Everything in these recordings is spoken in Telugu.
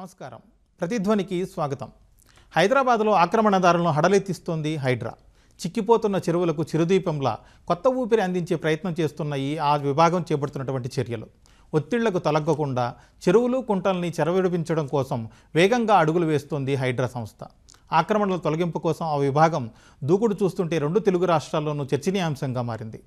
నమస్కారం. ప్రతిధ్వనికి స్వాగతం. హైదరాబాద్లో ఆక్రమణదారులను హడలెత్తిస్తోంది హైడ్రా. చిక్కిపోతున్న చెరువులకు చిరుదీపంలా కొత్త ఊపిరి అందించే ప్రయత్నం చేస్తున్న ఆ విభాగం చేపడుతున్నటువంటి చర్యలు ఒత్తిళ్లకు తలగ్గకుండా చెరువులు కుంటల్ని చెరవిడిపించడం కోసం వేగంగా అడుగులు వేస్తోంది హైడ్రా సంస్థ. ఆక్రమణల తొలగింపు కోసం ఆ విభాగం దూకుడు చూస్తుంటే రెండు తెలుగు రాష్ట్రాల్లోనూ చర్చనీయాంశంగా మారింది.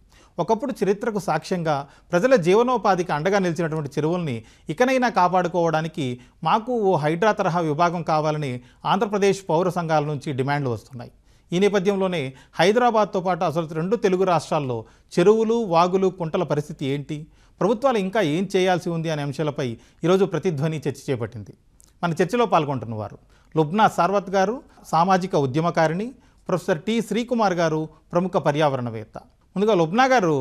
ఒకప్పుడు చరిత్రకు సాక్ష్యంగా ప్రజల జీవనోపాధికి అండగా నిలిచినటువంటి చెరువుల్ని ఇకనైనా కాపాడుకోవడానికి మాకు ఓ హైడ్రా తరహా విభాగం కావాలని ఆంధ్రప్రదేశ్ పౌర సంఘాల నుంచి డిమాండ్లు వస్తున్నాయి. ఈ నేపథ్యంలోనే హైదరాబాద్తో పాటు అసలు రెండు తెలుగు రాష్ట్రాల్లో చెరువులు, వాగులు, కుంటల పరిస్థితి ఏంటి, ప్రభుత్వాలు ఇంకా ఏం చేయాల్సి ఉంది అనే అంశాలపై ఈరోజు ప్రతిధ్వని చర్చ చేపట్టింది. మన చర్చలో పాల్గొంటున్నవారు లుబ్నా సార్వత్ గారు, సామాజిక ఉద్యమకారిణి, ప్రొఫెసర్ టి శ్రీకుమార్ గారు, ప్రముఖ పర్యావరణవేత్త. ముందుగా లుబ్నా గారు,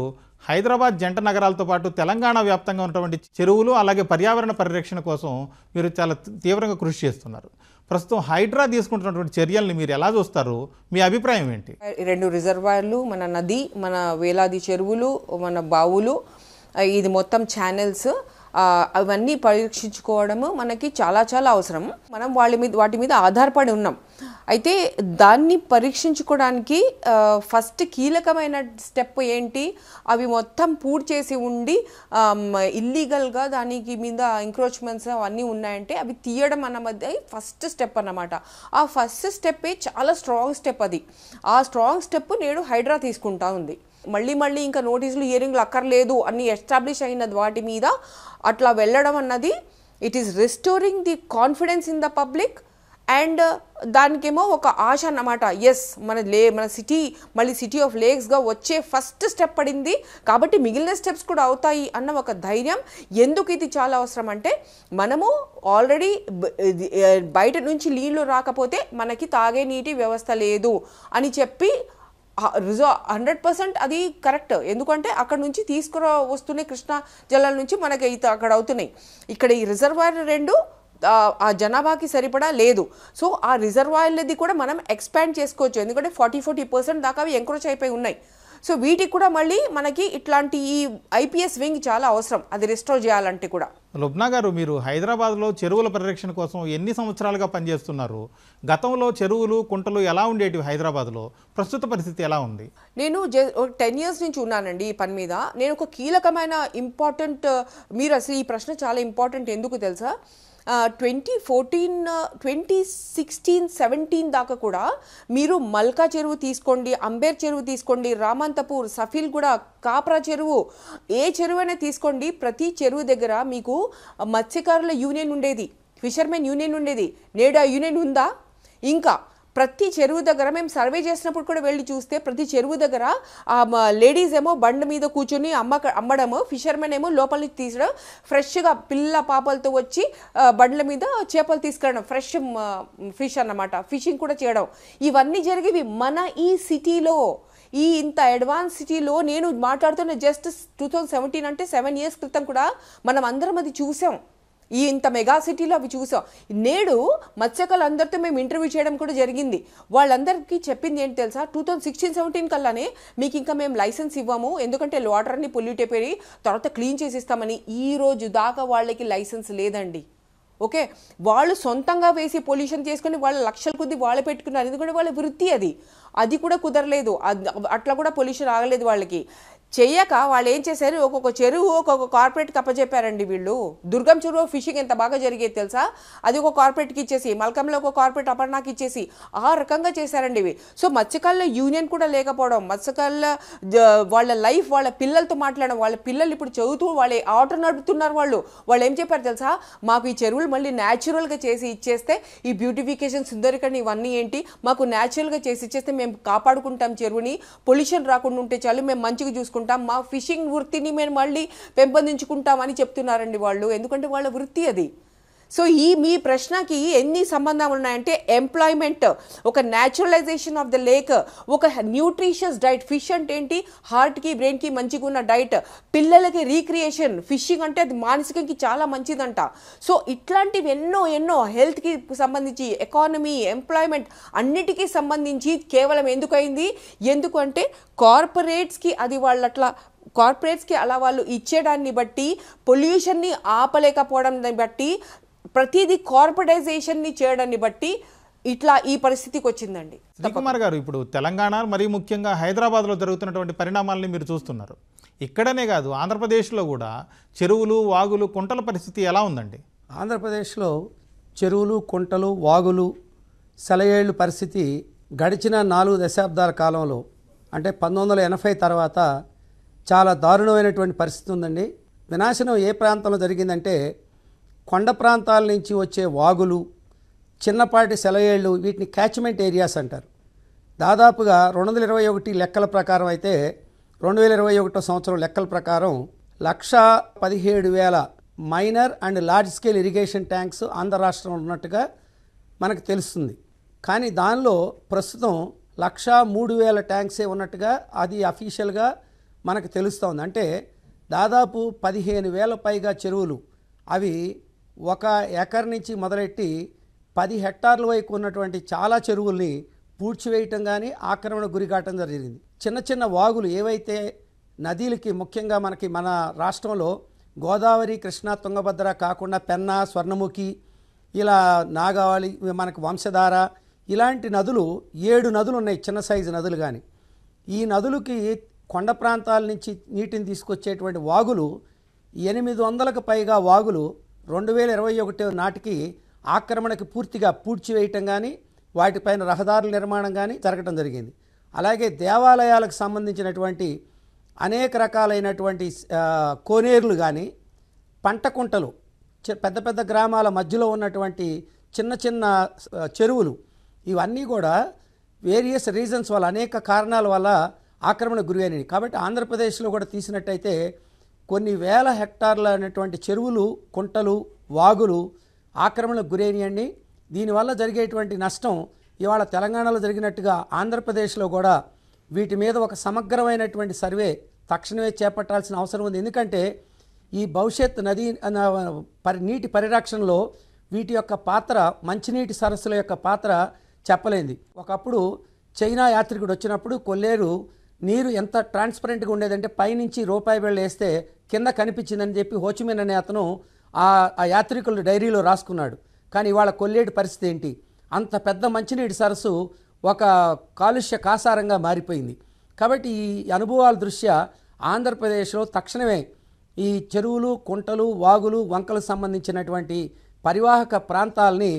హైదరాబాద్ జంట నగరాలతో పాటు తెలంగాణ వ్యాప్తంగా ఉన్నటువంటి చెరువులు అలాగే పర్యావరణ పరిరక్షణ కోసం మీరు చాలా తీవ్రంగా కృషి చేస్తున్నారు. ప్రస్తుతం హైడ్రా తీసుకుంటున్నటువంటి చర్యల్ని మీరు ఎలా చూస్తారు? మీ అభిప్రాయం ఏంటి? రెండు రిజర్వాయర్లు, మన నది, మన వేలాది చెరువులు, మన బావులు, ఇది మొత్తం ఛానల్స్, అవన్నీ పరీక్షించుకోవడము మనకి చాలా చాలా అవసరం. మనం వాటి మీద ఆధారపడి ఉన్నాం. అయితే దాన్ని పరీక్షించుకోవడానికి ఫస్ట్ కీలకమైన స్టెప్ ఏంటి, అవి మొత్తం పూర్తి చేసి ఉండి ఇల్లీగల్గా దానికి మీద ఎంక్రోచ్మెంట్స్ అవన్నీ ఉన్నాయంటే అవి తీయడం అన్నది ఫస్ట్ స్టెప్ అన్నమాట. ఆ ఫస్ట్ స్టెప్పే చాలా స్ట్రాంగ్ స్టెప్. అది ఆ స్ట్రాంగ్ స్టెప్ నేడు హైడ్రా తీసుకుంటా ఉంది. మళ్ళీ ఇంకా నోటీసులు, హియరింగ్లు అక్కర్లేదు అన్ని ఎస్టాబ్లిష్ అయిన వాటి మీద అట్లా వెళ్ళడం అన్నది it is restoring the confidence in the public. And దానికేమో ఒక ఆశ అన్నమాట. ఎస్, మన సిటీ మళ్ళీ సిటీ ఆఫ్ లేక్స్గా వచ్చే ఫస్ట్ స్టెప్ పడింది కాబట్టి మిగిలిన స్టెప్స్ కూడా అవుతాయి అన్న ఒక ధైర్యం. ఎందుకు ఇది చాలా అవసరం అంటే, మనము ఆల్రెడీ బయట నుంచి నీళ్లు రాకపోతే మనకి తాగే నీటి వ్యవస్థ లేదు అని చెప్పి 100% అది కరెక్ట్. ఎందుకంటే అక్కడ నుంచి వస్తున్నాయి, కృష్ణా జలాల నుంచి మనకి అక్కడ అవుతున్నాయి. ఇక్కడ ఈ రిజర్వాయర్ రెండు ఆ జనాభాకి సరిపడా లేదు. సో ఆ రిజర్వాయర్లది కూడా మనం ఎక్స్పాండ్ చేసుకోవచ్చు. ఎందుకంటే 40% దాకా అవి ఎంక్రోచ్ అయిపోయి ఉన్నాయి. సో వీటికి కూడా మళ్ళీ మనకి ఇట్లాంటి ఈ ఐపీఎస్ వింగ్ చాలా అవసరం, అది రిస్టోర్ చేయాలంటే కూడా. లుబ్నా గారు, మీరు హైదరాబాద్లో చెరువుల పరిరక్షణ కోసం ఎన్ని సంవత్సరాలుగా పనిచేస్తున్నారు? గతంలో చెరువులు, కుంటలు ఎలా ఉండేటివి హైదరాబాద్లో? ప్రస్తుత పరిస్థితి ఎలా ఉంది? నేను 10 years నుంచి ఉన్నానండి ఈ పని మీద. నేను ఒక కీలకమైన ఇంపార్టెంట్, మీరు అసలు ఈ ప్రశ్న చాలా ఇంపార్టెంట్. ఎందుకు తెలుసా, 2014, 2016, 17 దాకా కూడా మీరు మల్కా చెరువు తీసుకోండి, అంబేర్ చెరువు తీసుకోండి, రామంతపూర్, సఫీల్గూడ, కాప్రా చెరువు, ఏ చెరువు అయినా తీసుకోండి, ప్రతి చెరువు దగ్గర మీకు మత్స్యకారుల యూనియన్ ఉండేది, ఫిషర్మెన్ యూనియన్ ఉండేది. నేడు ఆ యూనియన్ ఉందా? ఇంకా ప్రతి చెరువు దగ్గర మేము సర్వే చేసినప్పుడు కూడా వెళ్ళి చూస్తే ప్రతి చెరువు దగ్గర లేడీస్ ఏమో బండ మీద కూర్చొని అమ్మడము, ఫిషర్మెన్ ఏమో లోపల నుంచి తీసడం, ఫ్రెష్గా పిల్ల పాపలతో వచ్చి బండ్ల మీద చేపలు తీసుకురావడం, ఫ్రెష్ ఫిష్ అన్నమాట, ఫిషింగ్ కూడా చేయడం. ఇవన్నీ జరిగేవి మన ఈ సిటీలో, ఈ ఇంత అడ్వాన్స్ సిటీలో. నేను మాట్లాడుతున్న జస్ట్ 2017 అంటే 7 years క్రితం కూడా మనం అందరం అది చూసాం. ఈ ఇంత మెగా సిటీలో అవి చూసాం. నేడు మత్స్యకారులందరితో మేము ఇంటర్వ్యూ చేయడం కూడా జరిగింది. వాళ్ళందరికీ చెప్పింది ఏంటి తెలుసా, 2016-17 కల్లానే మీకు ఇంకా మేము లైసెన్స్ ఇవ్వము, ఎందుకంటే వాటర్ అన్ని పొల్యూట్ అయిపోయి తర్వాత క్లీన్ చేసి ఇస్తామని. ఈ రోజు దాకా వాళ్ళకి లైసెన్స్ లేదండి. ఓకే, వాళ్ళు సొంతంగా వేసి పొల్యూషన్ చేసుకుని వాళ్ళ లక్షల కొద్ది వాళ్ళు పెట్టుకున్నారు, ఎందుకంటే వాళ్ళ వృత్తి అది కూడా కుదరలేదు. అట్లా కూడా పొల్యూషన్ ఆగలేదు వాళ్ళకి. చెయ్యక వాళ్ళు ఏం చేశారు, ఒక్కొక్క చెరువు ఒక్కొక్క కార్పొరేట్కి అప్పచెప్పారండి వీళ్ళు. దుర్గం చెరువు ఫిషింగ్ ఎంత బాగా జరిగేది తెలుసా, అది ఒక కార్పొరేట్కి ఇచ్చేసి, మల్కంలో ఒక కార్పొరేట్ అపర్ణాకి ఇచ్చేసి ఆ రకంగా చేశారండి ఇవి. సో మత్స్యకారుల యూనియన్ కూడా లేకపోవడం, మత్స్యకారుల వాళ్ళ లైఫ్, వాళ్ళ పిల్లలతో మాట్లాడడం, వాళ్ళ పిల్లలు ఇప్పుడు చదువుతూ వాళ్ళే ఆటో నడుపుతున్నారు. వాళ్ళు ఏం చెప్పారు తెలుసా, మాకు ఈ చెరువులు మళ్ళీ న్యాచురల్గా చేసి ఇచ్చేస్తే, ఈ బ్యూటిఫికేషన్, సుందరీకరణ ఇవన్నీ ఏంటి, మాకు న్యాచురల్గా చేసి ఇచ్చేస్తే మేము కాపాడుకుంటాం చెరువుని, పొల్యూషన్ రాకుండా ఉంటే చాలు, మేము మంచిగా చూసుకుంటాం, మా ఫిషింగ్ వృత్తిని మేము మళ్ళీ పెంపొందించుకుంటామని చెప్తున్నారండి వాళ్ళు. ఎందుకంటే వాళ్ళ వృత్తి అది. సో మీ ప్రశ్నకి ఎన్ని సంబంధాలు ఉన్నాయంటే, ఎంప్లాయ్మెంట్, ఒక న్యాచురలైజేషన్ ఆఫ్ ద లేక్, ఒక న్యూట్రిషియస్ డైట్. ఫిష్ అంటే ఏంటి, హార్ట్కి బ్రెయిన్కి మంచిగా ఉన్న డైట్, పిల్లలకి రీక్రియేషన్. ఫిషింగ్ అంటే అది మానసికంకి చాలా మంచిదంట. సో ఇట్లాంటివి ఎన్నో హెల్త్కి సంబంధించి, ఎకానమీ, ఎంప్లాయ్మెంట్ అన్నిటికీ సంబంధించి కేవలం ఎందుకు అంటే కార్పొరేట్స్కి అది వాళ్ళట్లా కార్పొరేట్స్కి అలా వాళ్ళు ఇచ్చేదాన్ని బట్టి, పొల్యూషన్ని ఆపలేకపోవడాన్ని బట్టి ప్రతిదీ కార్పొరేటైజేషన్ని చేయడాన్ని బట్టి ఇట్లా ఈ పరిస్థితికి వచ్చిందండి. శ్రీకుమార్ గారు, ఇప్పుడు తెలంగాణ మరీ ముఖ్యంగా హైదరాబాద్లో జరుగుతున్నటువంటి పరిణామాలని మీరు చూస్తున్నారు. ఇక్కడనే కాదు, ఆంధ్రప్రదేశ్లో కూడా చెరువులు, వాగులు, కుంటల పరిస్థితి ఎలా ఉందండి? ఆంధ్రప్రదేశ్లో చెరువులు, కుంటలు, వాగులు, సెలయేళ్ళు పరిస్థితి గడిచిన 4 దశాబ్దాల కాలంలో అంటే 1980 తర్వాత చాలా దారుణమైనటువంటి పరిస్థితి ఉందండి. వినాశనం ఏ ప్రాంతంలో జరిగిందంటే కొండ ప్రాంతాల నుంచి వచ్చే వాగులు, చిన్నపాటి సెలయేళ్ళు, వీటిని క్యాచ్మెంట్ ఏరియాస్ అంటారు. దాదాపుగా 2021 లెక్కల ప్రకారం అయితే 2021 సంవత్సరం లెక్కల ప్రకారం 1,17,000 minor and large scale irrigation tanks Andhra రాష్ట్రంలో ఉన్నట్టుగా మనకు తెలుస్తుంది. కానీ దానిలో ప్రస్తుతం 1,03,000 ట్యాంక్సే ఉన్నట్టుగా అది అఫీషియల్గా మనకు తెలుస్తోంది. అంటే దాదాపు 15,000 పైగా చెరువులు, అవి 1 ఎకర్ నుంచి మొదలెట్టి 10 హెక్టార్ల వరకు ఉన్నటువంటి చాలా చెరువుల్ని పూడ్చివేయటం కానీ ఆక్రమణ గురికాటం జరిగింది. చిన్న చిన్న వాగులు ఏవైతే నదీలకి, ముఖ్యంగా మన రాష్ట్రంలో గోదావరి, కృష్ణా, తుంగభద్ర కాకుండా పెన్నా, స్వర్ణముఖి, ఇలా నాగావళి, మనకు వంశధార, ఇలాంటి నదులు 7 నదులు ఉన్నాయి, చిన్న సైజు నదులు. కానీ ఈ నదులకి కొండ ప్రాంతాల నుంచి నీటిని తీసుకొచ్చేటువంటి వాగులు 800కు పైగా వాగులు 2021 నాటికి ఆక్రమణకి పూర్తిగా పూడ్చివేయటం కానీ వాటిపైన రహదారుల నిర్మాణం కానీ జరగడం జరిగింది. అలాగే దేవాలయాలకు సంబంధించినటువంటి అనేక రకాలైనటువంటి కోనేరులు కానీ, పంట కుంటలు, పెద్ద పెద్ద గ్రామాల మధ్యలో ఉన్నటువంటి చిన్న చిన్న చెరువులు, ఇవన్నీ కూడా వేరియస్ రీజన్స్ వల్ల, అనేక కారణాల వల్ల ఆక్రమణకు గురైనవి. కాబట్టి ఆంధ్రప్రదేశ్లో కూడా తీసినట్టయితే కొన్ని వేల హెక్టార్ల అనేటువంటి చెరువులు, కుంటలు, వాగులు ఆక్రమణకు గురైనయండి. దీనివల్ల జరిగేటువంటి నష్టం ఇవాళ తెలంగాణలో జరిగినట్టుగా ఆంధ్రప్రదేశ్లో కూడా వీటి మీద ఒక సమగ్రమైనటువంటి సర్వే తక్షణమే చేపట్టాల్సిన అవసరం ఉంది. ఎందుకంటే ఈ భవిష్యత్ నదీ నీటి పరిరక్షణలో వీటి యొక్క పాత్ర, మంచినీటి సరస్సుల యొక్క పాత్ర చెప్పలేంది. ఒకప్పుడు చైనా యాత్రికుడు వచ్చినప్పుడు కొల్లేరు నీరు ఎంత ట్రాన్స్పరెంట్గా ఉండేదంటే పైనుంచి రూపాయి బిళ్ళ వేస్తే కింద కనిపించిందని చెప్పి హోచిమిన్ అనే అతను ఆ యాత్రికుల డైరీలో రాసుకున్నాడు. కానీ ఇవాళ కొల్లేటి పరిస్థితి ఏంటి? అంత పెద్ద మంచినీటి సరస్సు ఒక కాలుష్య కాసారంగా మారిపోయింది. కాబట్టి ఈ అనుభవాల దృష్ట్యా ఆంధ్రప్రదేశ్లో తక్షణమే ఈ చెరువులు, కుంటలు, వాగులు, వంకలకు సంబంధించినటువంటి పరివాహక ప్రాంతాలని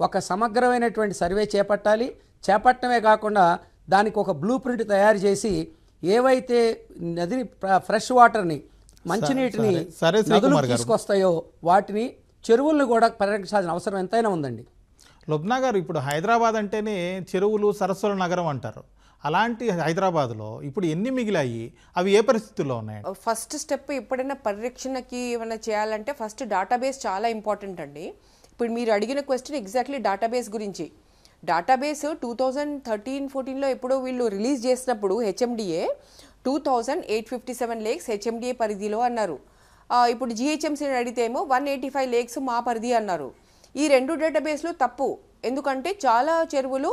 ఒక సమగ్రమైనటువంటి సర్వే చేపట్టాలి. చేపట్టడమే కాకుండా దానికి ఒక బ్లూ ప్రింట్ తయారు చేసి ఏవైతే నదిని, ఫ్రెష్ వాటర్ని, మంచినీటిని నదులు తీసుకొస్తాయో వాటిని, చెరువులను కూడా పరిరక్షించాల్సిన అవసరం ఎంతైనా ఉందండి. లుబ్నా గారు, ఇప్పుడు హైదరాబాద్ అంటేనే చెరువులు, సరస్సుల నగరం అంటారు. అలాంటి హైదరాబాద్లో ఇప్పుడు ఎన్ని మిగిలాయి? అవి ఏ పరిస్థితుల్లో ఉన్నాయి? ఫస్ట్ స్టెప్ ఎప్పుడైనా పరిరక్షణకి ఏమైనా చేయాలంటే ఫస్ట్ డేటాబేస్ చాలా ఇంపార్టెంట్ అండి. ఇప్పుడు మీరు అడిగిన క్వశ్చన్ ఎగ్జాక్ట్లీ డేటాబేస్ గురించి. డేటాబేస్ 2013-14లో ఎప్పుడో వీళ్ళు రిలీజ్ చేసినప్పుడు హెచ్ఎండిఏ 2857 లేక్స్ హెచ్ఎండిఏ పరిధిలో అన్నారు. ఇప్పుడు జిహెచ్ఎంసీని అడిగితేమో 185 లేక్స్ మా పరిధి అన్నారు. ఈ 2 డేటాబేస్లు తప్పు. ఎందుకంటే చాలా చెరువులు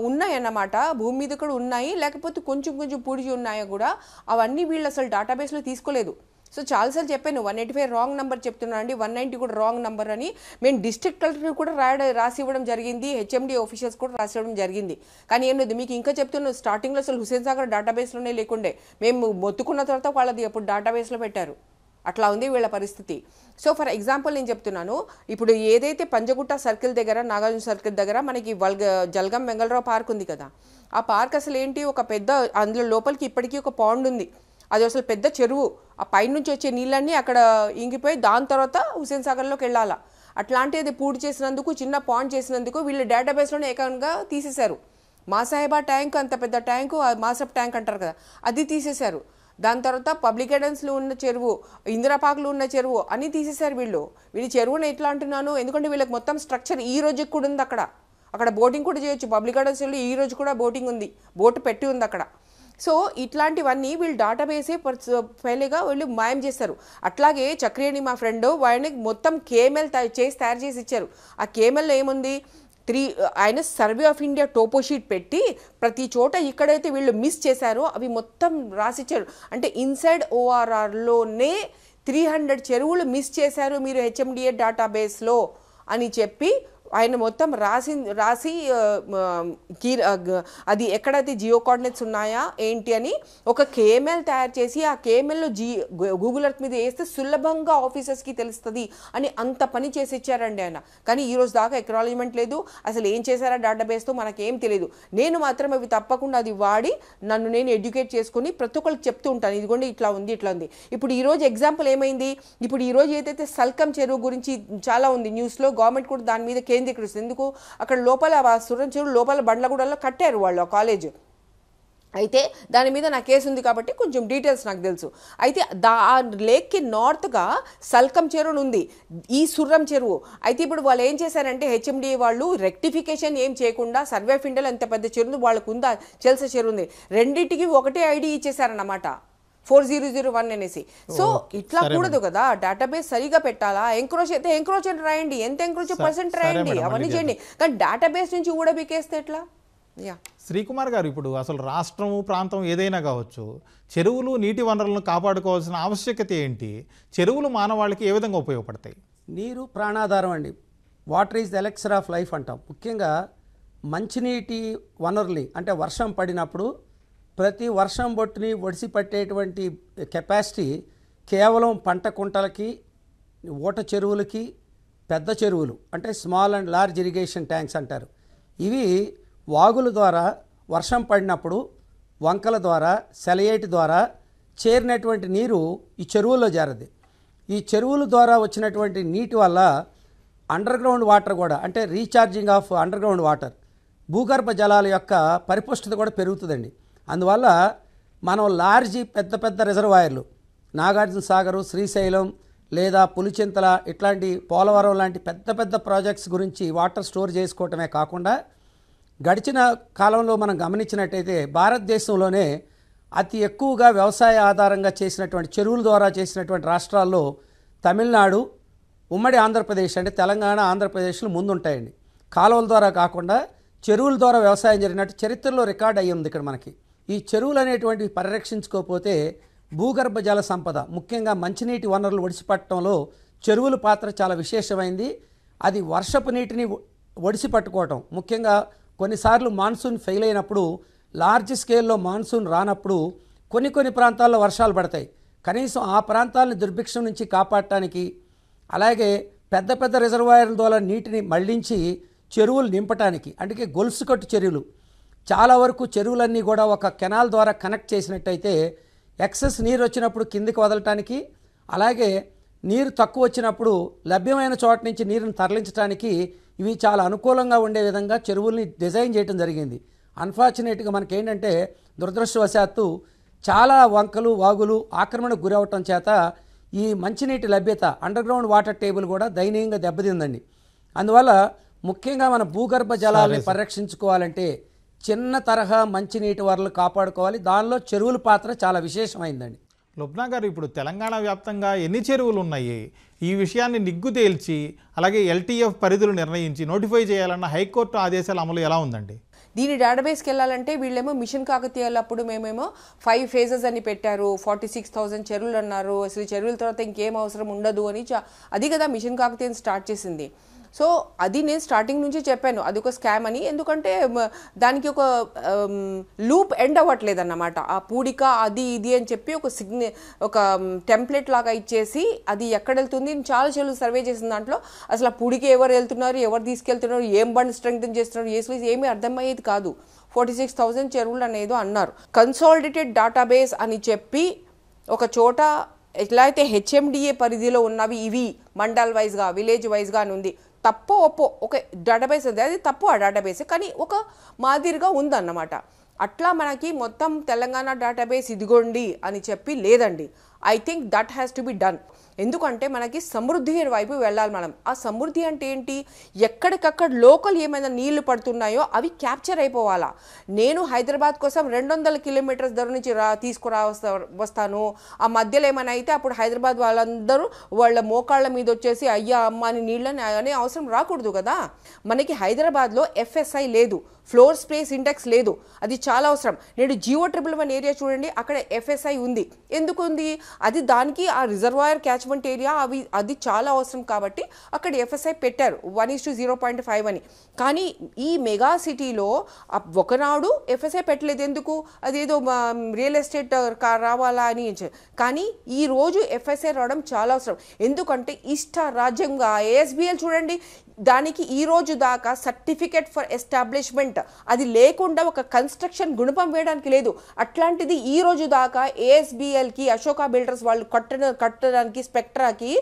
ఉన్నాయన్నమాట, భూమి మీద కూడా ఉన్నాయి, లేకపోతే కొంచెం కొంచెం పూడిచి ఉన్నాయో కూడా, అవన్నీ వీళ్ళు అసలు డేటాబేస్లో తీసుకోలేదు. సో చాలాసార్లు చెప్పాను, 185 రాంగ్ నెంబర్ చెప్తున్నాను అండి, 190 కూడా రాంగ్ నెంబర్ అని. మేము డిస్ట్రిక్ట్ కలెక్టర్ కూడా రాసి ఇవ్వడం జరిగింది, హెచ్ఎండి ఆఫీషియల్స్ కూడా రాసి ఇవ్వడం జరిగింది. కానీ ఏంటది మీకు ఇంకా చెప్తున్నాను, స్టార్టింగ్లో అసలు హుసేన్ సాగర్ డేటాబేస్లోనే లేకుండే, మేము మొత్తుకున్న తర్వాత వాళ్ళది అప్పుడు డేటాబేస్లో పెట్టారు. అట్లా ఉంది వీళ్ళ పరిస్థితి. సో ఫర్ ఎగ్జాంపుల్ నేను చెప్తున్నాను, ఇప్పుడు ఏదైతే పంజగుట్ట సర్కిల్ దగ్గర, నాగార్జున సర్కిల్ దగ్గర మనకి జలగం వెంగళరావు పార్క్ ఉంది కదా, ఆ పార్క్ అసలు ఏంటి, ఒక పెద్ద, అందులో లోపలికి ఇప్పటికీ ఒక పాండ్ ఉంది, అది అసలు పెద్ద చెరువు. ఆ పైనుంచి వచ్చే నీళ్ళన్నీ అక్కడ ఇంకిపోయి దాని తర్వాత హుసేన్ సాగర్లోకి వెళ్ళాలా. అట్లాంటిది పూడి చేసినందుకు, చిన్న పాండ్ చేసినందుకు వీళ్ళు డేటాబేస్లోనే ఏకంగా తీసేశారు. మాసాహెబా ట్యాంక్, అంత పెద్ద ట్యాంకు, మాసప్ ట్యాంక్ అంటారు కదా, అది తీసేశారు. దాని తర్వాత పబ్లిక్ గైడెన్స్లో ఉన్న చెరువు, ఇందిరాపాక్లో ఉన్న చెరువు అన్నీ తీసేశారు వీళ్ళు చెరువుని ఎట్లా అంటున్నాను, ఎందుకంటే వీళ్ళకి మొత్తం స్ట్రక్చర్ ఈ రోజుకి కూడా ఉంది. అక్కడ బోటింగ్ కూడా చేయొచ్చు, పబ్లిక్ గైడెన్స్లో ఈ రోజు కూడా బోటింగ్ ఉంది, బోటు పెట్టి ఉంది అక్కడ. సో ఇట్లాంటివన్నీ వీళ్ళు డేటాబేసే ఫైల్గా వీళ్ళు మాయం చేస్తారు. అట్లాగే చక్రియని మా ఫ్రెండ్ వాడిని మొత్తం కేఎంఎల్ తయారు చేసి ఇచ్చారు. ఆ కేఎంఎల్లో ఏముంది, ఆయన survey of India topo sheet పెట్టి ప్రతి చోట ఎక్కడైతే వీళ్ళు మిస్ చేశారో అవి మొత్తం రాసిచ్చారు. అంటే ఇన్సైడ్ ఓఆర్ఆర్లోనే 300 చెరువులు మిస్ చేశారు మీరు హెచ్ఎండిఏ డేటాబేస్లో అని చెప్పి ఆయన మొత్తం రాసి అది ఎక్కడైతే జియో కోఆర్డినేట్స్ ఉన్నాయా ఏంటి అని ఒక కేఎంఎల్ తయారు చేసి ఆ కేఎంఎల్లో గూగుల్ ఎర్త్ మీద వేస్తే సులభంగా ఆఫీసర్స్కి తెలుస్తుంది అని అంత పని చేసి ఇచ్చారండి ఆయన. కానీ ఈరోజు దాకా ఎక్నాలజ్మెంట్ లేదు, అసలు ఏం చేశారా డేటాబేస్తో మనకేం తెలియదు. నేను మాత్రం అవి తప్పకుండా అది వాడి నన్ను నేను ఎడ్యుకేట్ చేసుకుని ప్రతి ఒక్కరికి చెప్తూ ఉంటాను, ఇదిగోండి ఇట్లా ఉంది ఇట్లా ఉంది. ఇప్పుడు ఈరోజు ఎగ్జాంపుల్ ఏమైంది, ఇప్పుడు ఈరోజు ఏదైతే సల్కం చెరువు గురించి చాలా ఉంది న్యూస్లో, గవర్నమెంట్ కూడా దాని మీద కేంద్రీకరిస్తుంది. ఎందుకు అక్కడ లోపల సురం చెరువు లోపల బండ్లగూడలో కట్టారు వాళ్ళు ఆ కాలేజ్. అయితే దాని మీద నా కేసు ఉంది కాబట్టి కొంచెం డీటెయిల్స్ నాకు తెలుసు. అయితే ఆ లేక్కి నార్త్గా సల్కం చెరువు ఉంది, ఈ సుర్రం చెరువు. అయితే ఇప్పుడు వాళ్ళు ఏం చేశారంటే హెచ్ఎండిఏ వాళ్ళు రెక్టిఫికేషన్ ఏం చేయకుండా సర్వే ఆఫ్ ఇండియాలో ఎంత పెద్ద చెరువు వాళ్ళకు ఉందా, చెల్స చెరువు ఉంది, రెండింటికి ఒకటే ఐడి ఇచ్చేసారన్నమాట 4001 అనేసి. సో ఇట్లా కూడదు కదా, డేటాబేస్ సరిగా పెట్టాలా. ఎంక్రోచ్ అయితే ఎంక్రోచ్ అని రాయండి, ఎంత ఎంక్రోచ్ పర్సెంట్ రాయండి, అవన్నీ చేయండి. కానీ డేటాబేస్ నుంచి ఊడబికేస్తే ఎట్లా? శ్రీకుమార్ గారు, ఇప్పుడు అసలు రాష్ట్రం ప్రాంతం ఏదైనా కావచ్చు, చెరువులు నీటి వనరులను కాపాడుకోవాల్సిన ఆవశ్యకత ఏంటి? చెరువులు మానవాళికి ఏ విధంగా ఉపయోగపడతాయి? నీరు ప్రాణాధారం అండి. Water is the elixir of life అంటాం. ముఖ్యంగా మంచినీటి వనరులు అంటే వర్షం పడినప్పుడు ప్రతి వర్షం బొట్టుని ఒడిసి పట్టేటువంటి కెపాసిటీ కేవలం పంట కుంటలకి, ఊట చెరువులకి, పెద్ద చెరువులు అంటే small and large irrigation tanks అంటారు. ఇవి వాగుల ద్వారా వర్షం పడినప్పుడు వంకల ద్వారా సెలయేటి ద్వారా చేరినటువంటి నీరు ఈ చెరువుల్లో చేరది. ఈ చెరువుల ద్వారా వచ్చినటువంటి నీటి వల్ల అండర్ గ్రౌండ్ వాటర్ కూడా అంటే recharging of under ground water, భూగర్భ జలాల యొక్క పరిపుష్టత కూడా పెరుగుతుందండి. అందువల్ల మనం లార్జీ పెద్ద పెద్ద రిజర్వాయర్లు నాగార్జున సాగరు, శ్రీశైలం లేదా పులిచింతల ఇట్లాంటి పోలవరం లాంటి పెద్ద పెద్ద ప్రాజెక్ట్స్ గురించి వాటర్ స్టోర్ చేసుకోవటమే కాకుండా గడిచిన కాలంలో మనం గమనించినట్టయితే భారతదేశంలోనే అతి ఎక్కువగా వ్యవసాయ ఆధారంగా చేసినటువంటి చెరువుల ద్వారా చేసినటువంటి రాష్ట్రాల్లో తమిళనాడు, ఉమ్మడి ఆంధ్రప్రదేశ్ అంటే తెలంగాణ, ఆంధ్రప్రదేశ్లు ముందుంటాయండి. కాలువల ద్వారా కాకుండా చెరువుల ద్వారా వ్యవసాయం జరిగినట్టు చరిత్రలో రికార్డ్ అయ్యి ఉంది ఇక్కడ మనకి. ఈ చెరువులు అనేటువంటివి పరిరక్షించుకోకపోతే భూగర్భ జల సంపద, ముఖ్యంగా మంచినీటి వనరులు ఒడిసిపట్టడంలో చెరువుల పాత్ర చాలా విశేషమైంది. అది వర్షపు నీటిని ఒడిసి పట్టుకోవటం, ముఖ్యంగా కొన్నిసార్లు మాన్సూన్ ఫెయిల్ అయినప్పుడు, లార్జ్ స్కేల్లో మాన్సూన్ రానప్పుడు కొన్ని ప్రాంతాల్లో వర్షాలు పడతాయి. కనీసం ఆ ప్రాంతాలను దుర్భిక్షం నుంచి కాపాడటానికి, అలాగే పెద్ద పెద్ద రిజర్వాయర్ల ద్వారా నీటిని మళ్లించి చెరువులు నింపటానికి, అందుకే గొలుసు కట్టు చెరువులు చాలా వరకు చెరువులన్నీ కూడా ఒక కెనాల్ ద్వారా కనెక్ట్ చేసినట్టయితే ఎక్సెస్ నీరు వచ్చినప్పుడు కిందికి వదలటానికి, అలాగే నీరు తక్కువ వచ్చినప్పుడు లభ్యమైన చోట నుంచి నీరుని తరలించడానికి ఇవి చాలా అనుకూలంగా ఉండే విధంగా చెరువుల్ని డిజైన్ చేయడం జరిగింది. అన్ఫార్చునేట్గా మనకేంటంటే దురదృష్టవశాత్తు చాలా వంకలు వాగులు ఆక్రమణకు గురవటం చేత ఈ మంచినీటి లభ్యత, అండర్ గ్రౌండ్ వాటర్ టేబుల్ కూడా దయనీయంగా దెబ్బతిందండి. అందువల్ల ముఖ్యంగా మన భూగర్భ జలాలను పరిరక్షించుకోవాలంటే చిన్న తరహా మంచినీటి వనరులు కాపాడుకోవాలి. దానిలో చెరువుల పాత్ర చాలా విశేషమైందండి. లుబ్నా గారు, ఇప్పుడు తెలంగాణ వ్యాప్తంగా ఎన్ని చెరువులు ఉన్నాయి? ఈ విషయాన్ని నిగ్గు తేల్చి అలాగే LTF పరిధులు నిర్ణయించి నోటిఫై చేయాలన్న హైకోర్టు ఆదేశాల అమలు ఎలా ఉందండి? దీని డేటాబేస్కి వెళ్ళాలంటే వీళ్ళేమో మిషన్ కాకతీయాలప్పుడు మేమేమో 5 phases అని పెట్టారు, 46,000 చెరువులు అన్నారు. అసలు చెరువుల తర్వాత ఇంకేం అవసరం ఉండదు అని అది కదా మిషన్ కాకతీయని స్టార్ట్ చేసింది. సో అది నేను స్టార్టింగ్ నుంచి చెప్పాను, అది ఒక స్కామ్ అని. ఎందుకంటే దానికి ఒక లూప్ ఎండ్ అవ్వట్లేదు అన్నమాట. ఆ పూడిక అది ఇది అని చెప్పి ఒక టెంప్లెట్ లాగా ఇచ్చేసి అది ఎక్కడ వెళ్తుంది చాలా చెరువులు సర్వే చేసిన దాంట్లో అసలు ఆ పూడిక ఎవరు వెళ్తున్నారు, ఎవరు తీసుకెళ్తున్నారు, ఏం బండ్ స్ట్రెంగ్తన్ చేస్తున్నారు, ఏమీ అర్థమయ్యేది కాదు. 46,000 చెరువులు అనేది అన్నారు. కన్సాలిడేటెడ్ డేటాబేస్ అని చెప్పి ఒక చోట ఎట్లా అయితే హెచ్ఎండిఏ పరిధిలో ఉన్నవి ఇవి మండల్ వైజ్గా, విలేజ్ వైజ్గా అని ఉంది. తప్పో ఒప్పో ఒక డేటాబేస్ ఉంది, అది తప్పు ఆ డేటాబేస్, కానీ ఒక మాదిరిగా ఉందన్నమాట. అట్లా మనకి మొత్తం తెలంగాణ డేటాబేస్ ఇదిగోండి అని చెప్పి లేదండి. I think that has to be done. ఎందుకంటే మనకి సమృద్ధి వైపు వెళ్ళాలి మనం. ఆ సమృద్ధి అంటే ఏంటి, ఎక్కడికక్కడ లోకల్ ఏమైనా నీళ్లు పడుతున్నాయో అవి క్యాప్చర్ అయిపోవాలా. నేను హైదరాబాద్ కోసం 200 కిలోమీటర్స్ దూరం నుంచి వస్తాను, ఆ మధ్యలో ఏమైనా అయితే అప్పుడు హైదరాబాద్ వాళ్ళందరూ వాళ్ళ మోకాళ్ళ మీద వచ్చేసి అయ్యా అమ్మ అని నీళ్ళని అనే అవసరం రాకూడదు కదా. మనకి హైదరాబాద్లో FSI లేదు, ఫ్లోర్ స్పేస్ ఇండెక్స్ లేదు, అది చాలా అవసరం. నేను GO111 ఏరియా చూడండి, అక్కడ FSI ఉంది. ఎందుకు ఉంది? అది దానికి ఆ రిజర్వాయర్ క్యాచ్మెంట్ క్యాచ్మెంట్ ఏరియా అది చాలా అవసరం కాబట్టి అక్కడ ఎఫ్ఎస్ఐ పెట్టారు 1:0.5 అని. కానీ ఈ మెగా సిటీలో ఒకనాడు ఎఫ్ఎస్ఐ పెట్టలేదు. ఎందుకు? అదేదో రియల్ ఎస్టేట్ రావాలా అని. కానీ ఈ రోజు ఎఫ్ఎస్ఐ రావడం చాలా అవసరం. ఎందుకంటే ఇష్ట రాజ్యంగా ఏఎస్బిఎల్ చూడండి, దానికి ఈ రోజు దాకా సర్టిఫికేట్ ఫర్ ఎస్టాబ్లిష్మెంట్ అది లేకుండా ఒక కన్స్ట్రక్షన్ గుణపం వేయడానికి లేదు. అట్లాంటిది ఈ రోజు దాకా ఏఎస్బిఎల్కి అశోక బిల్డర్స్ వాళ్ళు కట్టడానికి స్పెక్ట్రాకి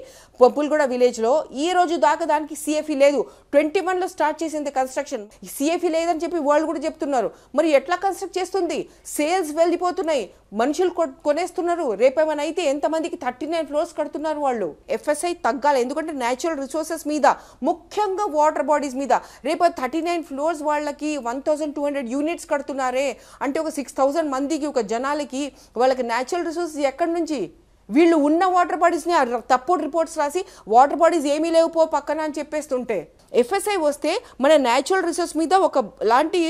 పుల్గొడ విలేజ్లో ఈ రోజు దాకా దానికి సిఎఫ్ఈ లేదు. 21లో స్టార్ట్ చేసింది కన్స్ట్రక్షన్. సిఎఫ్ఈ లేదని చెప్పి వాళ్ళు కూడా చెప్తున్నారు. మరి ఎట్లా కన్స్ట్రక్ట్ చేస్తుంది? సేల్స్ వెళ్ళిపోతున్నాయి, మనుషులు కొనేస్తున్నారు. రేపేమైనా అయితే ఎంతమందికి 39 ఫ్లోర్స్ కడుతున్నారు వాళ్ళు. ఎఫ్ఎస్ఐ తగ్గాలి. ఎందుకంటే న్యాచురల్ రిసోర్సెస్ మీద, ముఖ్యంగా వాటర్ బాడీస్ మీద. రేపు 39 ఫ్లోర్స్ వాళ్ళకి 1200 యూనిట్స్ కడుతున్నారే అంటే ఒక 6000 మందికి, ఒక జనాలకి వాళ్ళకి న్యాచురల్ రిసోర్సెస్ ఎక్కడి నుంచి? వీళ్ళు ఉన్న వాటర్ బాడీస్ని తప్పుడు రిపోర్ట్స్ రాసి వాటర్ బాడీస్ ఏమీ లేవు పక్కన అని చెప్పేస్తుంటే, ఎఫ్ఎస్ఐ వస్తే మన న్యాచురల్ రిసోర్స్ మీద ఒక లాంటి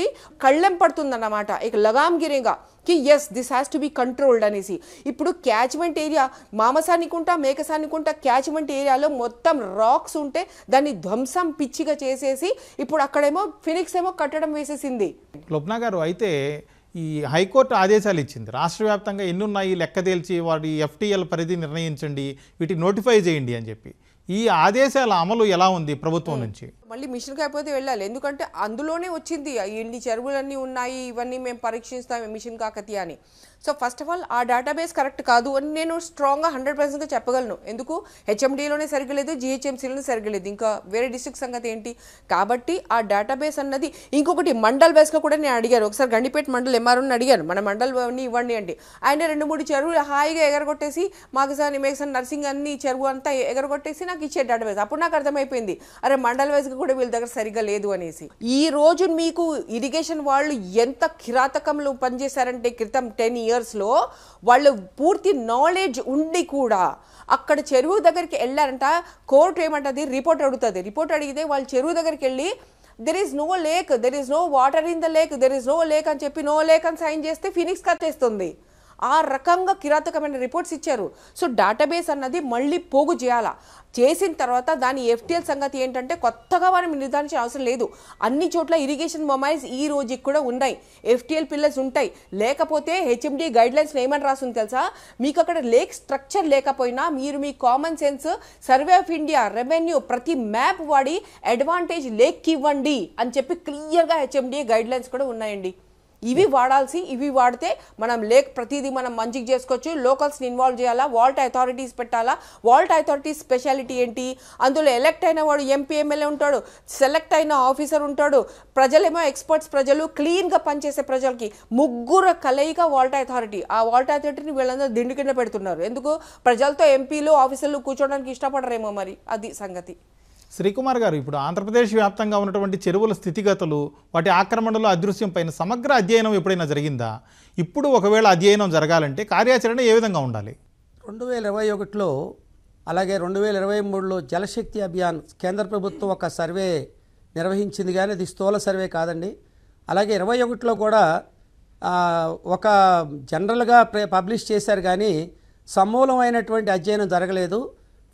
కళ్ళెం పడుతుందన్నమాట. ఇక లగామ్ గిరేగా కి yes this has to be controlled అనేసి. ఇప్పుడు క్యాచ్మెంట్ ఏరియా మామసానికుంటా మేకసానికుంటా క్యాచ్మెంట్ ఏరియాలో మొత్తం రాక్స్ ఉంటే దాన్ని ధ్వంసం పిచ్చిగా చేసేసి ఇప్పుడు అక్కడేమో ఫినిక్స్ ఏమో కట్టడం వేసేసింది. లోప్నా గారు, అయితే ఈ హైకోర్టు ఆదేశాలు ఇచ్చింది, రాష్ట్ర వ్యాప్తంగా ఎన్ని ఉన్నాయి లెక్క తేల్చి వాటి ఎఫ్టీఎల్ పరిధి నిర్ణయించండి, వీటిని నోటిఫై చేయండి అని చెప్పి. ఈ ఆదేశాల అమలు ఎలా ఉంది ప్రభుత్వం నుంచి? మళ్ళీ మిషన్ కాకపోతే వెళ్ళాలి. ఎందుకంటే అందులోనే వచ్చింది ఇన్ని చెరువులన్నీ ఉన్నాయి, ఇవన్నీ మేము పరీక్షిస్తాం మిషన్ కాకతీయ అని. సో ఫస్ట్ ఆఫ్ ఆల్ ఆ డేటాబేస్ కరెక్ట్ కాదు అని నేను స్ట్రాంగ్గా 100%గా చెప్పగలను. ఎందుకు? హెచ్ఎండీలోనే సరిగ్గా లేదు, జిహెచ్ఎంసీలోనే సరిగ్గా లేదు, ఇంకా వేరే డిస్ట్రిక్ట్ సంగతి ఏంటి? కాబట్టి ఆ డేటాబేస్ అన్నది ఇంకొకటి మండల్ వైస్గా కూడా నేను అడిగాను. ఒకసారి గండిపేట మండల్ ఎంఆర్ఓని అడిగాను, మన మండల్ అన్నీ ఇవ్వండి అంటే ఆయన 2-3 చెరువులు హాయిగా ఎగరగొట్టేసి మాగసాని మేఘసాని నర్సింగ్ అన్ని చెరువు అంతా ఎగరగొట్టేసి నాకు ఇచ్చే డేటాబేస్. అప్పుడు నాకు అర్థమైపోయింది, అరే మండల్ వైస్గా కూడా వీళ్ళ దగ్గర సరిగ్గా లేదు అనేసి. ఈ రోజు మీకు ఇరిగేషన్ వాళ్ళు ఎంత కిరాతకంలో పనిచేశారంటే క్రితం 10 ఇయర్స్లో వాళ్ళు పూర్తి నాలెడ్జ్ ఉండి కూడా అక్కడ చెరువు దగ్గరికి వెళ్ళారంట. కోర్టు ఏమంటుంది, రిపోర్ట్ అడుగుతుంది. రిపోర్ట్ అడిగితే వాళ్ళు చెరువు దగ్గరికి వెళ్ళి there is no lake, there is no water in the lake, there is no lake అని చెప్పి నో లేక్ అని సైన్ చేస్తే ఫినిక్స్ కట్టేస్తుంది. ఆ రకంగా కిరాతకమైన రిపోర్ట్స్ ఇచ్చారు. సో డేటాబేస్ అన్నది మళ్ళీ పోగు చేయాలా. చేసిన తర్వాత దాని ఎఫ్టీఎల్ సంగతి ఏంటంటే కొత్తగా మనం నిర్ధారించిన అవసరం లేదు. అన్ని చోట్ల ఇరిగేషన్ మొబైల్స్ ఈ రోజుకి కూడా ఉన్నాయి, ఎఫ్టీఎల్ పిల్లర్స్ ఉంటాయి. లేకపోతే హెచ్ఎండి గైడ్లైన్స్ ఏమని రాస్తుంది తెలుసా? మీకు అక్కడ లేక్ స్ట్రక్చర్ లేకపోయినా మీరు మీ common sense, survey of India, revenue ప్రతి మ్యాప్ వాడి అడ్వాంటేజ్ లేక్కి ఇవ్వండి అని చెప్పి క్లియర్గా హెచ్ఎండి గైడ్లైన్స్ కూడా ఉన్నాయండి. ఇవి వాడాల్సి, ఇవి వాడితే మనం లేక్ ప్రతిదీ మనం మంచిగా చేసుకోవచ్చు. లోకల్స్ని ఇన్వాల్వ్ చేయాలా, వాల్ట్ అథారిటీస్ పెట్టాలా. వాల్ట్ అథారిటీస్ స్పెషాలిటీ ఏంటి? అందులో ఎలక్ట్ అయిన వాడు ఎంపీ ఎమ్మెల్యే ఉంటాడు, సెలెక్ట్ అయిన ఆఫీసర్ ఉంటాడు, ప్రజలేమో ఎక్స్పర్ట్స్, ప్రజలు క్లీన్గా పనిచేసే ప్రజలకి ముగ్గురు కలయిక వాల్ట్ అథారిటీ. ఆ వాల్ట్ అథారిటీని వీళ్ళందరూ దిండు కింద పెడుతున్నారు. ఎందుకు? ప్రజలతో ఎంపీలు ఆఫీసర్లు కూర్చోడానికి ఇష్టపడరేమో మరి, అది సంగతి. శ్రీకుమార్ గారు, ఇప్పుడు ఆంధ్రప్రదేశ్ వ్యాప్తంగా ఉన్నటువంటి చెరువుల స్థితిగతులు, వాటి ఆక్రమణలో అదృశ్యం పైన సమగ్ర అధ్యయనం ఎప్పుడైనా జరిగిందా? ఇప్పుడు ఒకవేళ అధ్యయనం జరగాలంటే కార్యాచరణ ఏ విధంగా ఉండాలి? 2021లో అలాగే 2023లో జలశక్తి అభియాన్ కేంద్ర ప్రభుత్వం ఒక సర్వే నిర్వహించింది, కానీ అది స్థూల సర్వే కాదండి. అలాగే 21లో కూడా ఒక జనరల్గా పబ్లిష్ చేశారు, కానీ సమూలమైనటువంటి అధ్యయనం జరగలేదు.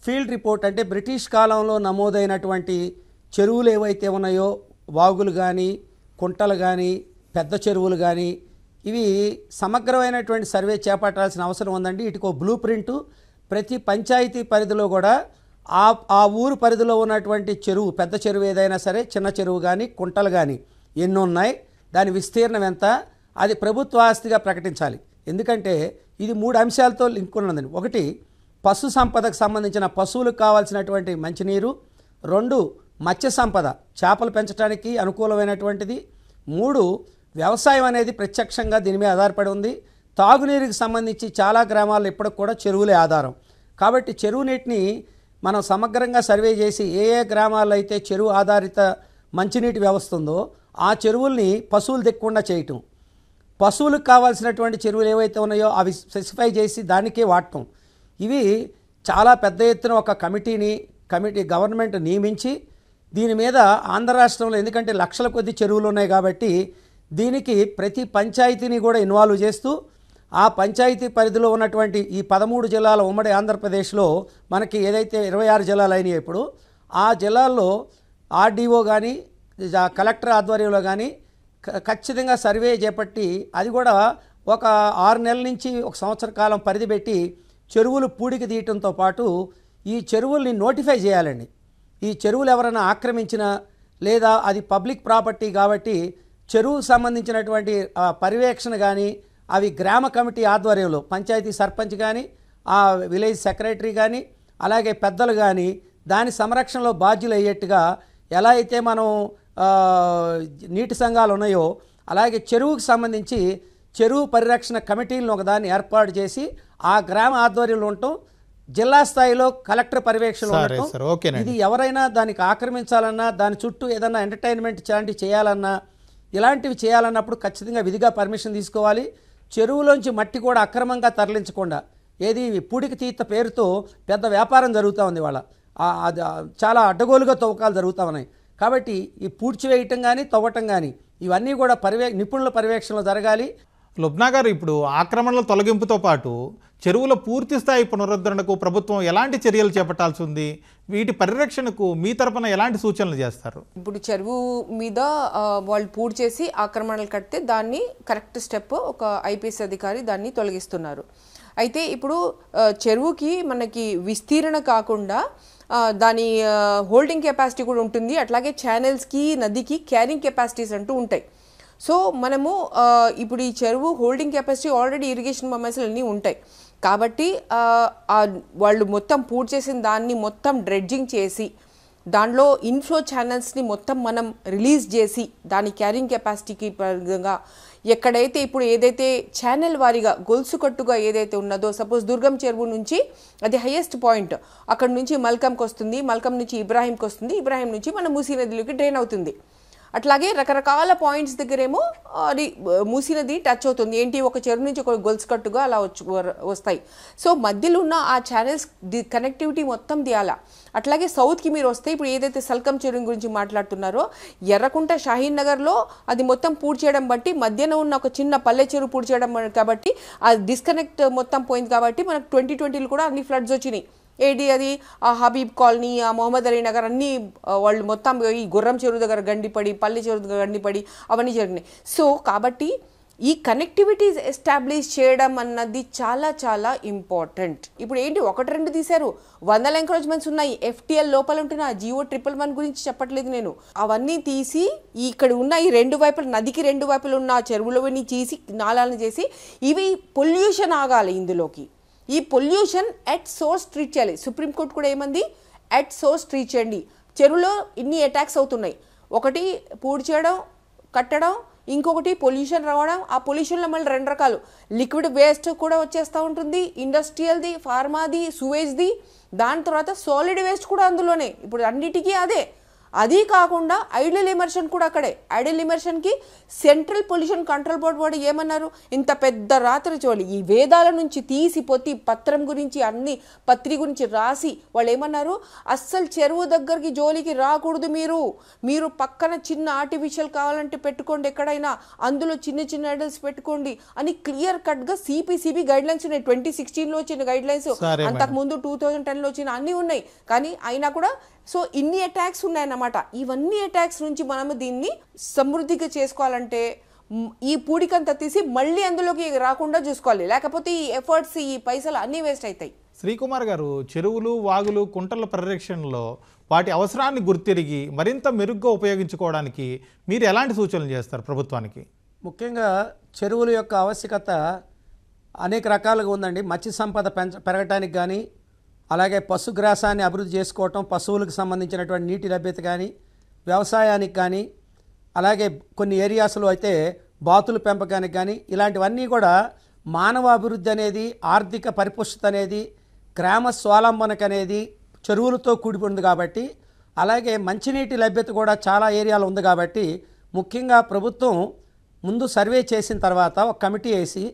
ఫీల్డ్ రిపోర్ట్ అంటే బ్రిటిష్ కాలంలో నమోదైనటువంటి చెరువులు ఏవైతే ఉన్నాయో, వాగులు కానీ కుంటలు కానీ పెద్ద చెరువులు కానీ, ఇవి సమగ్రమైనటువంటి సర్వే చేపట్టాల్సిన అవసరం ఉందండి. ఇటుకో బ్లూ ప్రింటు ప్రతి పంచాయతీ పరిధిలో కూడా ఆ ఊరు పరిధిలో ఉన్నటువంటి చెరువు, పెద్ద చెరువు ఏదైనా సరే, చిన్న చెరువు కానీ కుంటలు కానీ ఎన్ని ఉన్నాయి, దాని విస్తీర్ణం ఎంత, అది ప్రభుత్వ ఆస్తిగా ప్రకటించాలి. ఎందుకంటే ఇది 3 అంశాలతో లింక్ ఉన్నదండి. ఒకటి, పశు సంపదకు సంబంధించిన పశువులకు కావాల్సినటువంటి మంచినీరు. 2, మత్స్య సంపద, చేపలు పెంచడానికి అనుకూలమైనటువంటిది. 3, వ్యవసాయం అనేది ప్రత్యక్షంగా దీని మీద ఆధారపడి ఉంది. తాగునీరుకి సంబంధించి చాలా గ్రామాల్లో ఇప్పటికి కూడా చెరువులే ఆధారం. కాబట్టి చెరువు నీటిని మనం సమగ్రంగా సర్వే చేసి ఏ గ్రామాల్లో అయితే చెరువు ఆధారిత మంచినీటి వ్యవస్థ ఉందో ఆ చెరువుల్ని పశువులు దిక్కకుండా చేయటం, పశువులకు కావాల్సినటువంటి చెరువులు ఏవైతే ఉన్నాయో అవి స్పెసిఫై చేసి దానికే వాడటం. ఇవి చాలా పెద్ద ఎత్తున ఒక కమిటీ గవర్నమెంట్ నియమించి దీని మీద ఆంధ్ర రాష్ట్రంలో, ఎందుకంటే లక్షల కొద్ది చెరువులు ఉన్నాయి కాబట్టి దీనికి ప్రతి పంచాయతీని కూడా ఇన్వాల్వ్ చేస్తూ ఆ పంచాయతీ పరిధిలో ఉన్నటువంటి ఈ 13 జిల్లాల ఉమ్మడి ఆంధ్రప్రదేశ్లో మనకి ఏదైతే 26 జిల్లాలు అయినాయి ఇప్పుడు, ఆ జిల్లాల్లో ఆర్డీఓ కానీ కలెక్టర్ ఆధ్వర్యంలో కానీ ఖచ్చితంగా సర్వే చేపట్టి అది కూడా ఒక 6 నెలల నుంచి 1 సంవత్సర కాలం పరిధి పెట్టి చెరువులు పూడికి తీయటంతో పాటు ఈ చెరువుల్ని నోటిఫై చేయాలండి. ఈ చెరువులు ఎవరైనా ఆక్రమించినా లేదా అది పబ్లిక్ ప్రాపర్టీ కాబట్టి చెరువుకు సంబంధించినటువంటి పర్యవేక్షణ కానీ అవి గ్రామ కమిటీ ఆధ్వర్యంలో పంచాయతీ సర్పంచ్ కానీ ఆ విలేజ్ సెక్రటరీ కానీ అలాగే పెద్దలు కానీ దాని సంరక్షణలో బాధ్యులు అయ్యేట్టుగా ఎలా అయితే మనం నీటి సంఘాలు ఉన్నాయో అలాగే చెరువుకు సంబంధించి చెరువు పరిరక్షణ కమిటీలను ఒకదాన్ని ఏర్పాటు చేసి ఆ గ్రామ ఆధ్వర్యంలో ఉండటం, జిల్లా స్థాయిలో కలెక్టర్ పర్యవేక్షణలో ఉండటం. ఇది ఎవరైనా దానికి ఆక్రమించాలన్నా దాని చుట్టూ ఏదన్నా ఎంటర్టైన్మెంట్ లాంటివి చేయాలన్నా ఇలాంటివి చేయాలన్నప్పుడు ఖచ్చితంగా విధిగా పర్మిషన్ తీసుకోవాలి. చెరువులోంచి మట్టి కూడా అక్రమంగా తరలించకుండా ఏది పూడికి తీత పేరుతో పెద్ద వ్యాపారం జరుగుతూ ఉంది వాళ్ళ, చాలా అడ్డగోలుగా తవ్వకాలు జరుగుతూ ఉన్నాయి. కాబట్టి ఈ పూడ్చివేయటం కానీ తవ్వటం కానీ ఇవన్నీ కూడా నిపుణుల పర్యవేక్షణలో జరగాలి. లుబ్నా గారు, ఇప్పుడు ఆక్రమణల తొలగింపుతో పాటు చెరువుల పూర్తి స్థాయి పునరుద్ధరణకు ప్రభుత్వం ఎలాంటి చర్యలు చేపట్టాల్సి ఉంది? వీటి పరిరక్షణకు మీ తరపున ఎలాంటి సూచనలు చేస్తారు? ఇప్పుడు చెరువు మీద వాళ్ళు పూర్తి చేసి ఆక్రమణలు కడితే దాన్ని కరెక్ట్ స్టెప్ ఒక ఐపీఎస్ అధికారి దాన్ని తొలగిస్తున్నారు. అయితే ఇప్పుడు చెరువుకి మనకి విస్తీరణ కాకుండా దాని హోల్డింగ్ కెపాసిటీ కూడా ఉంటుంది. అట్లాగే ఛానల్స్కి నదికి క్యారింగ్ కెపాసిటీస్ అంటూ ఉంటాయి. సో మనము ఇప్పుడు ఈ చెరువు హోల్డింగ్ కెపాసిటీ ఆల్రెడీ ఇరిగేషన్ సమస్యలు అన్నీ ఉంటాయి కాబట్టి వాళ్ళు మొత్తం పూర్తి చేసిన దాన్ని మొత్తం డ్రెడ్జింగ్ చేసి దానిలో ఇన్ఫ్లో ఛానల్స్ని మొత్తం మనం రిలీజ్ చేసి దాని క్యారింగ్ కెపాసిటీకి పరంగా ఎక్కడైతే ఇప్పుడు ఏదైతే ఛానల్ వారీగా గొలుసు కట్టుగా ఏదైతే ఉన్నదో, సపోజ్ దుర్గం చెరువు నుంచి అది హైయెస్ట్ పాయింట్, అక్కడ నుంచి మల్కంకి వస్తుంది, మల్కం నుంచి ఇబ్రాహీంకి వస్తుంది, ఇబ్రాహీం నుంచి మన మూసీ నదిలోకి డ్రైన్ అవుతుంది. అట్లాగే రకరకాల పాయింట్స్ దగ్గరేమో అది మూసీ నది టచ్ అవుతుంది. ఏంటి, ఒక చెరువు నుంచి ఒక గొలుసు కట్టుగా అలా వస్తాయి. సో మధ్యలో ఉన్న ఆ ఛానల్స్ కనెక్టివిటీ మొత్తం తీయాలా. అట్లాగే సౌత్కి మీరు వస్తే ఇప్పుడు ఏదైతే సల్కం చెరువు గురించి మాట్లాడుతున్నారో, ఎర్రకుంట షాహీన్ నగర్లో అది మొత్తం పూర్తి చేయడం బట్టి మధ్యన ఉన్న ఒక చిన్న పల్లె చెరువు పూర్తి చేయడం కాబట్టి ఆ డిస్కనెక్ట్ మొత్తం పోయింది కాబట్టి మనకు 2020లో కూడా అన్ని ఫ్లడ్స్ వచ్చినాయి. ఏది అది ఆ హబీబ్ కాలనీ, ఆ మొహమ్మద్ అలీ నగర్ అన్నీ వాళ్ళు మొత్తం ఈ గుర్రం చెరువు దగ్గర గండిపడి, పల్లి చెరువు దగ్గర గండిపడి అవన్నీ జరిగినాయి. సో కాబట్టి ఈ కనెక్టివిటీస్ ఎస్టాబ్లిష్ చేయడం అన్నది చాలా చాలా ఇంపార్టెంట్. ఇప్పుడు ఏంటి, 1-2 తీశారు, 100 ఎంక్రోచ్మెంట్స్ ఉన్నాయి. FTL లోపల ఉంటున్న GO111 గురించి చెప్పట్లేదు నేను. అవన్నీ తీసి ఇక్కడ ఉన్న ఈ 2 వైపులు, నదికి 2 వైపులు ఉన్న చెరువులని తీసి నాలాలను చేసి ఇవి పొల్యూషన్ ఆగాలి. ఇందులోకి ఈ పొల్యూషన్ ఎట్ సోర్స్ ట్రీట్ చేయాలి. సుప్రీంకోర్టు కూడా ఏమంది, ఎట్ సోర్స్ ట్రీట్ చేయండి. చెరువులో ఇన్ని అటాక్స్ అవుతున్నాయి, ఒకటి పూడి చేయడం కట్టడం, ఇంకొకటి పొల్యూషన్ రావడం. ఆ పొల్యూషన్లో మళ్ళీ 2 రకాలు, లిక్విడ్ వేస్ట్ కూడా వచ్చేస్తూ ఉంటుంది, ఇండస్ట్రియల్ది, ఫార్మాది, సువేజ్ది, దాని తర్వాత సాలిడ్ వేస్ట్ కూడా అందులోనే. ఇప్పుడు అన్నిటికీ అదే. అది కాకుండా ఐడియల్ ఇమర్షన్ కూడా అక్కడే. ఐడియల్ ఇమర్షన్కి సెంట్రల్ పొల్యూషన్ కంట్రోల్ బోర్డు వాడు ఏమన్నారు, ఇంత పెద్ద రాత్రి చూడాలి ఈ వేదాల నుంచి తీసి పొత్తి పత్రం గురించి అన్ని పత్రి గురించి రాసి వాళ్ళు ఏమన్నారు, అస్సలు చెరువు దగ్గరికి జోలికి రాకూడదు, మీరు పక్కన చిన్న ఆర్టిఫిషియల్ కావాలంటే పెట్టుకోండి, ఎక్కడైనా అందులో చిన్న చిన్న ఐడల్స్ పెట్టుకోండి అని క్లియర్ కట్గా CPCB గైడ్లైన్స్ ఉన్నాయి. 2016లో వచ్చిన గైడ్లైన్స్, అంతకుముందు 2010లో వచ్చిన అన్నీ ఉన్నాయి. కానీ అయినా కూడా సో ఇన్ని అటాక్స్ ఉన్నాయన్నమాట. ఇవన్నీ అటాక్స్ నుంచి మనము దీన్ని సమృద్ధిగా చేసుకోవాలంటే ఈ పూడికంతా తీసి మళ్ళీ అందులోకి రాకుండా చూసుకోవాలి, లేకపోతే ఈ ఎఫర్ట్స్, ఈ పైసలు అన్నీ వేస్ట్ అవుతాయి. శ్రీకుమార్ గారు, చెరువులు, వాగులు, కుంటల పరిరక్షణలో వాటి అవసరాన్ని గుర్తిరిగి మరింత మెరుగ్గా ఉపయోగించుకోవడానికి మీరు ఎలాంటి సూచనలు చేస్తారు ప్రభుత్వానికి? ముఖ్యంగా చెరువుల యొక్క ఆవశ్యకత అనేక రకాలుగా ఉందండి. మత్స్య సంపద పెరగటానికి కానీ, అలాగే పశుగ్రాసాన్ని అభివృద్ధి చేసుకోవటం, పశువులకు సంబంధించినటువంటి నీటి లభ్యత కానీ, వ్యవసాయానికి కానీ, అలాగే కొన్ని ఏరియాస్లో అయితే బాతుల పెంపకానికి కానీ, ఇలాంటివన్నీ కూడా మానవ అభివృద్ధి అనేది, ఆర్థిక పరిపుష్టత అనేది, గ్రామ స్వావలంబనకు అనేది చెరువులతో కూడిపోయింది కాబట్టి, అలాగే మంచినీటి లభ్యత కూడా చాలా ఏరియాలో ఉంది కాబట్టి ముఖ్యంగా ప్రభుత్వం ముందు సర్వే చేసిన తర్వాత ఒక కమిటీ వేసి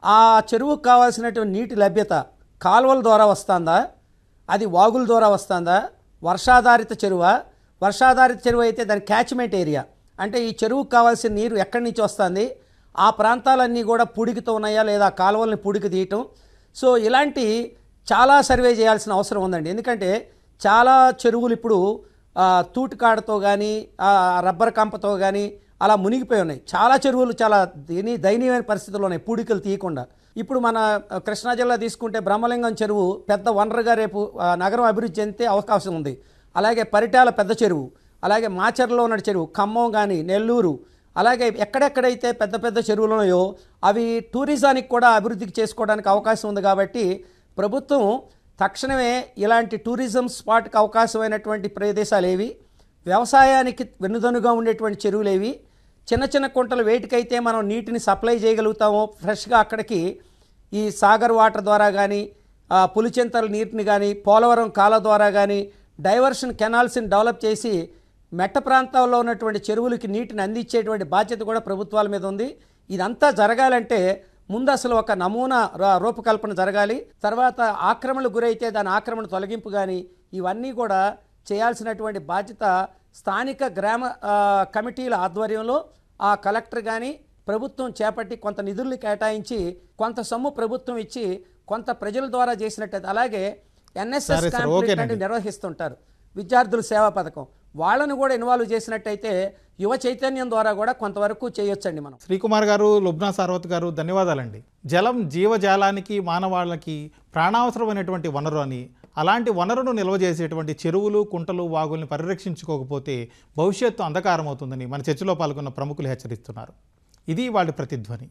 ఆ చెరువుకు కావాల్సినటువంటి నీటి లభ్యత కాలువల ద్వారా వస్తుందా, అది వాగుల ద్వారా వస్తుందా, వర్షాధారిత చెరువా, వర్షాధారిత చెరువు అయితే దాని క్యాచ్మెంట్ ఏరియా అంటే ఈ చెరువుకు కావాల్సిన నీరు ఎక్కడి నుంచి వస్తుంది, ఆ ప్రాంతాలన్నీ కూడా పూడికతో ఉన్నాయా లేదా కాలువల్ని పూడికి తీయటం. సో ఇలాంటి చాలా సర్వే చేయాల్సిన అవసరం ఉందండి. ఎందుకంటే చాలా చెరువులు ఇప్పుడు తూటికాడతో కానీ రబ్బర్ కంపతో కానీ అలా మునిగిపోయి ఉన్నాయి. చాలా చెరువులు చాలా దయనీయమైన పరిస్థితుల్లో ఉన్నాయి పూడికలు తీయకుండా. ఇప్పుడు మన కృష్ణా జిల్లా తీసుకుంటే బ్రహ్మలింగం చెరువు పెద్ద వనరుగా రేపు నగరం అభివృద్ధి చెందితే అవకాశం ఉంది. అలాగే పరిటాల పెద్ద చెరువు, అలాగే మాచర్లో ఉన్న చెరువు, ఖమ్మం కానీ నెల్లూరు, అలాగే ఎక్కడెక్కడైతే పెద్ద పెద్ద చెరువులు ఉన్నాయో అవి టూరిజానికి కూడా అభివృద్ధికి చేసుకోవడానికి అవకాశం ఉంది. కాబట్టి ప్రభుత్వం తక్షణమే ఇలాంటి టూరిజం స్పాట్కి అవకాశమైనటువంటి ప్రదేశాలు ఏవి, వ్యవసాయానికి వెన్నుదన్నుగా ఉండేటువంటి చెరువులు ఏవి, చిన్న చిన్న కుంటలు వేటికైతే మనం నీటిని సప్లై చేయగలుగుతామో ఫ్రెష్గా అక్కడికి ఈ సాగర్ వాటర్ ద్వారా కానీ పులిచెంతల నీటిని కానీ పోలవరం కాల ద్వారా కానీ డైవర్షన్ కెనాల్స్ని డెవలప్ చేసి మెట్ట ప్రాంతాల్లో ఉన్నటువంటి చెరువులకి నీటిని అందించేటువంటి బాధ్యత కూడా ప్రభుత్వాల మీద ఉంది. ఇదంతా జరగాలంటే ముందు అసలు ఒక నమూనా రూపకల్పన జరగాలి. తర్వాత ఆక్రమణలు గురైతే దాని ఆక్రమణ తొలగింపు కానీ ఇవన్నీ కూడా చేయాల్సినటువంటి బాధ్యత స్థానిక గ్రామ కమిటీల ఆధ్వర్యంలో ఆ కలెక్టర్ కానీ ప్రభుత్వం చేపట్టి కొంత నిధుల్ని కేటాయించి కొంత సొమ్ము ప్రభుత్వం ఇచ్చి కొంత ప్రజల ద్వారా చేసినట్టయితే, అలాగే ఎన్ఎస్ఎస్ క్యాంప్ నిర్వహిస్తుంటారు విద్యార్థుల సేవా పథకం, వాళ్ళను కూడా ఇన్వాల్వ్ చేసినట్టయితే యువ చైతన్యం ద్వారా కూడా కొంతవరకు చేయొచ్చండి మనం. శ్రీకుమార్ గారు, లుబ్నా సార్వత్ గారు, ధన్యవాదాలండి. జలం జీవజాలానికి మానవాళికి ప్రాణావసరమైనటువంటి వనరు అని, అలాంటి వనరును నిల్వ చేసేటువంటి చెరువులు, కుంటలు, వాగుల్ని పరిరక్షించుకోకపోతే భవిష్యత్తు అంధకారం అవుతుందని మన చర్చలో పాల్గొన్న ప్రముఖులు హెచ్చరిస్తున్నారు. ఇది వాళ్ళ ప్రతిధ్వని.